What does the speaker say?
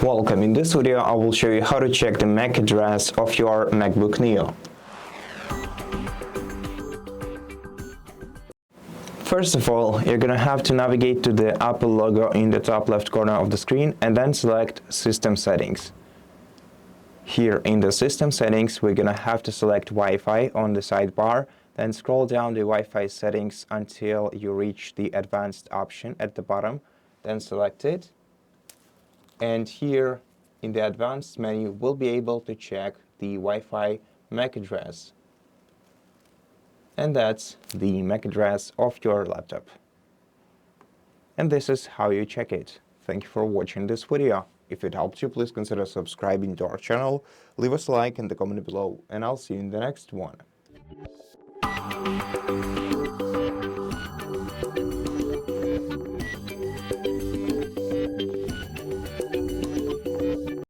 Welcome. In this video, I will show you how to check the MAC address of your MacBook Neo. First of all, you're gonna have to navigate to the Apple logo in the top left corner of the screen and then select System Settings. Here in the System Settings, we're gonna have to select Wi-Fi on the sidebar, then scroll down the Wi-Fi settings until you reach the Advanced option at the bottom, then select it. And here in the Advanced menu, we'll be able to check the Wi-Fi MAC address. And that's the MAC address of your laptop. And this is how you check it. Thank you for watching this video. If it helped you, please consider subscribing to our channel, leave us a like and a comment below, and I'll see you in the next one.